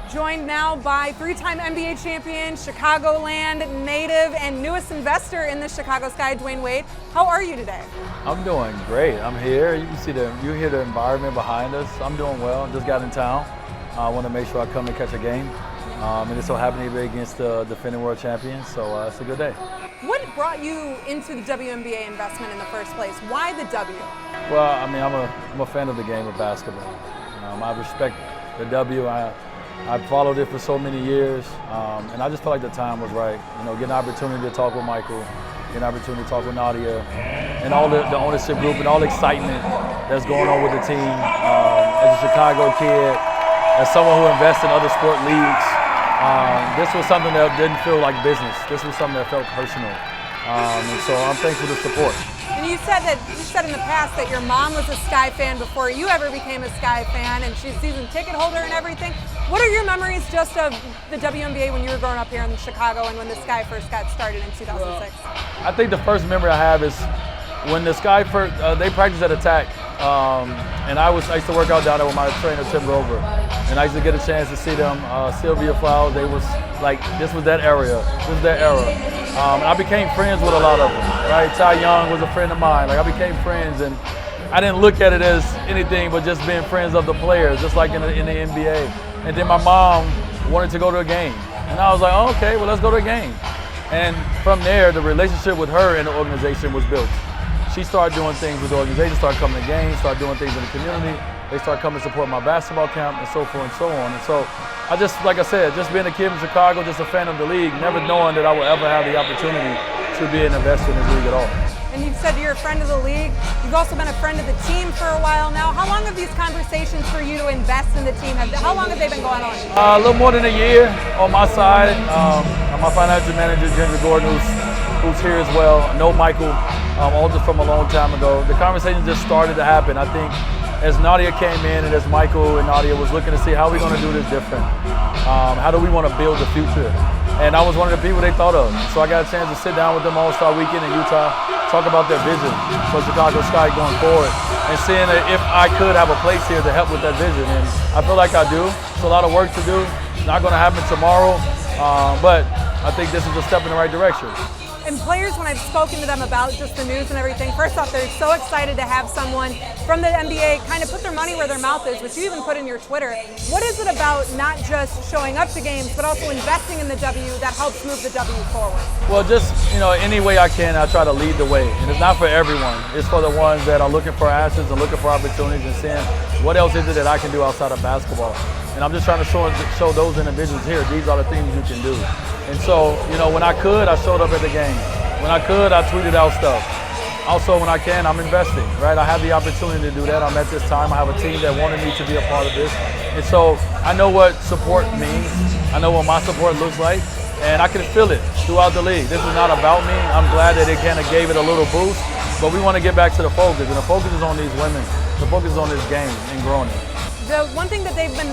joined now by three-time NBA champion, Chicagoland native, and newest investor in the Chicago Sky, Dwyane Wade. How are you today? I'm doing great. I'm here. You hear the environment behind us. I'm doing well. I just got in town. I want to make sure I come and catch a game. And it so happened to be against the defending world champions, so it's a good day. What brought you into the WNBA investment in the first place? Why the W? Well, I mean, I'm a fan of the game of basketball. I respect the W. I've followed it for so many years, and I just felt like the time was right. Getting an opportunity to talk with Michael, getting an opportunity to talk with Nadia, and all the ownership group and all the excitement that's going on with the team. As a Chicago kid, as someone who invests in other sport leagues, this was something that didn't feel like business. This was something that felt personal, and so I'm thankful for the support. And you said in the past that your mom was a Sky fan before you ever became a Sky fan, and she's a season ticket holder and everything. What are your memories just of the WNBA when you were growing up here in Chicago and when the Sky first got started in 2006? I think the first memory I have is when the Sky first, they practiced at Attack, and I used to work out down there with my trainer, Tim Grover, and I used to get a chance to see them. Sylvia Fowles, this was that area. This was that era. And I became friends with a lot of them, right? Ty Young was a friend of mine. I became friends, and I didn't look at it as anything but just being friends of the players, just like in the NBA. And then my mom wanted to go to a game. And I was like, oh, okay, well, let's go to a game. And from there, the relationship with her and the organization was built. She started doing things with the organization, started coming to games, started doing things in the community. They started coming to support my basketball camp and so forth and so on. And so I just, like I said, just being a kid in Chicago, just a fan of the league, never knowing that I would ever have the opportunity to be an investor in this league at all. And you've said you're a friend of the league. You've also been a friend of the team for a while now. How long have these conversations for you to invest in the team, how long have they been going on? A little more than a year on my side. My financial manager, Ginger Gordon, who's here as well. I know Michael, all just from a long time ago. The conversation just started to happen. I think as Nadia came in and as Michael and Nadia was looking to see how we're going to do this different. How do we want to build the future? And I was one of the people they thought of. So I got a chance to sit down with them All-Star Weekend in Utah, talk about their vision for Chicago Sky going forward, and seeing if I could have a place here to help with that vision. And I feel like I do. It's a lot of work to do. It's not going to happen tomorrow, but I think this is a step in the right direction. And players, when I've spoken to them about just the news and everything, first off, they're so excited to have someone from the NBA kind of put their money where their mouth is, which you even put in your Twitter. What is it about not just showing up to games, but also investing in the W that helps move the W forward? Well, just, any way I can, I try to lead the way. And it's not for everyone. It's for the ones that are looking for assets and looking for opportunities and saying, what else is it that I can do outside of basketball? And I'm just trying to show those individuals here, these are the things you can do. And so, when I could, I showed up at the game. When I could, I tweeted out stuff. Also, when I can, I'm investing, right? I have the opportunity to do that. I'm at this time. I have a team that wanted me to be a part of this. And so I know what support means. I know what my support looks like. And I can feel it throughout the league. This is not about me. I'm glad that it kind of gave it a little boost. But we want to get back to the focus. And the focus is on these women. The focus is on this game and growing it. The one thing that they've been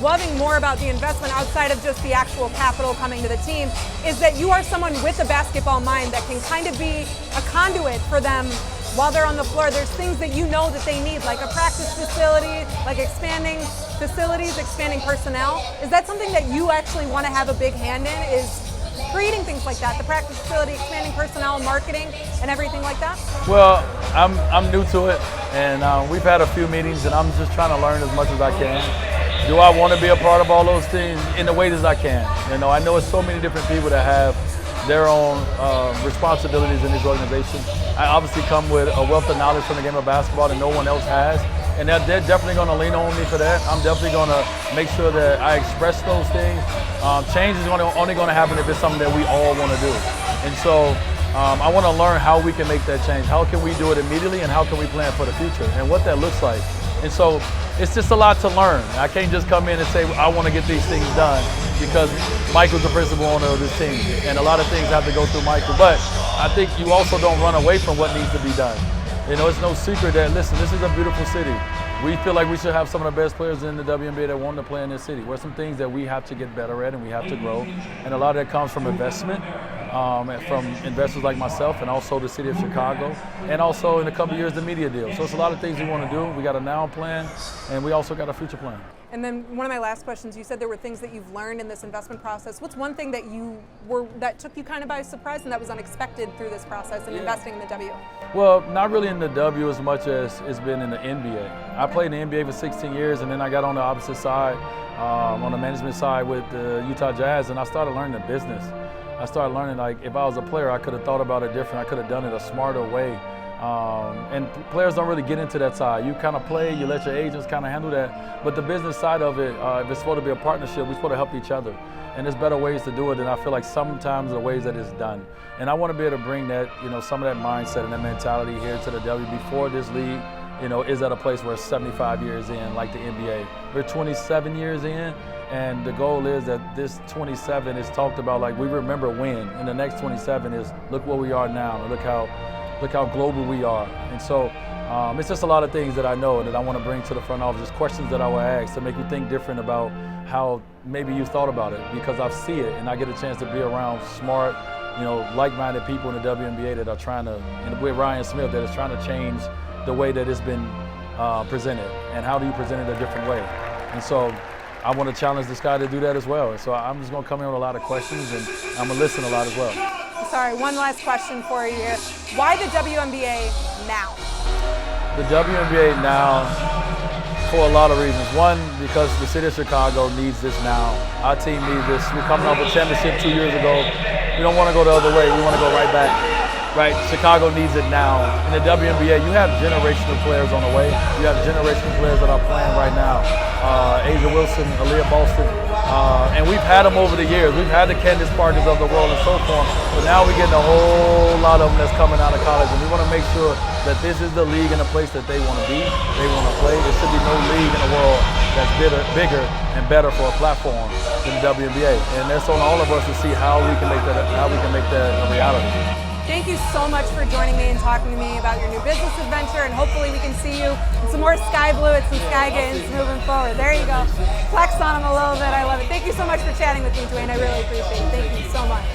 loving more about the investment outside of just the actual capital coming to the team is that you are someone with a basketball mind that can kind of be a conduit for them while they're on the floor. There's things that you know that they need, like a practice facility, like expanding facilities, expanding personnel. Is that something that you actually want to have a big hand in, is creating things like that, the practice facility, expanding personnel, marketing, and everything like that? Well, I'm new to it, and we've had a few meetings, and I'm just trying to learn as much as I can. Do I want to be a part of all those things? In the ways as I can. I know it's so many different people that have their own responsibilities in this organization. I obviously come with a wealth of knowledge from the game of basketball that no one else has, and they're definitely going to lean on me for that. I'm definitely going to make sure that I express those things. Change is only going to happen if it's something that we all want to do. And so I want to learn how we can make that change. How can we do it immediately, and how can we plan for the future and what that looks like. And so it's just a lot to learn. I can't just come in and say, I want to get these things done, because Michael's the principal owner of this team, and a lot of things have to go through Michael. But I think you also don't run away from what needs to be done. It's no secret that, listen, this is a beautiful city. We feel like we should have some of the best players in the WNBA that want to play in this city. There's some things that we have to get better at and we have to grow. And a lot of that comes from investment, from investors like myself, and also the city of Chicago, and also in a couple of years the media deal. So it's a lot of things we want to do. We got a now plan, and we also got a future plan. And then one of my last questions, you said there were things that you've learned in this investment process. What's one thing that that took you kind of by surprise and that was unexpected through this process in investing in the W? Well, not really in the W as much as it's been in the NBA. I played in the NBA for 16 years, and then I got on the opposite side, on the management side with the Utah Jazz, and I started learning the business. I started learning, like, if I was a player, I could have thought about it different. I could have done it a smarter way. And players don't really get into that side. You kind of play, you let your agents kind of handle that. But the business side of it, if it's supposed to be a partnership, we're supposed to help each other. And there's better ways to do it, and I feel like sometimes the ways that it's done. And I want to be able to bring that, some of that mindset and that mentality here to the W before this league, is at a place where it's 75 years in, like the NBA. We're 27 years in, and the goal is that this 27 is talked about like we remember when, and the next 27 is look where we are now, and look how global we are. And so it's just a lot of things that I know that I want to bring to the front office, just questions that I will ask to make you think different about how maybe you thought about it, because I see it and I get a chance to be around smart, like-minded people in the WNBA that are trying to, and with Ryan Smith, that is trying to change the way that it's been presented, and how do you present it a different way. And so I want to challenge this guy to do that as well. And so I'm just going to come in with a lot of questions, and I'm going to listen a lot as well. Sorry, one last question for you here. Why the WNBA now? The WNBA now, for a lot of reasons. One, because the city of Chicago needs this now. Our team needs this. We're coming off a championship 2 years ago. We don't want to go the other way. We want to go right back. Right, Chicago needs it now. In the WNBA, you have generational players on the way. You have generational players that are playing right now. A'ja Wilson, Aaliyah Boston, and we've had them over the years. We've had the Candace Parkers of the world and so forth, but now we're getting a whole lot of them that's coming out of college, and we want to make sure that this is the league and the place that they want to be, they want to play. There should be no league in the world that's bigger and better for a platform than the WNBA, and that's on all of us to see how we can make that a reality. Thank you so much for joining me and talking to me about your new business adventure, and hopefully we can see you in some more Sky Blue at some Sky Games moving forward. There you go. Flex on them a little bit. I love it. Thank you so much for chatting with me, Dwayne. I really appreciate it. Thank you so much.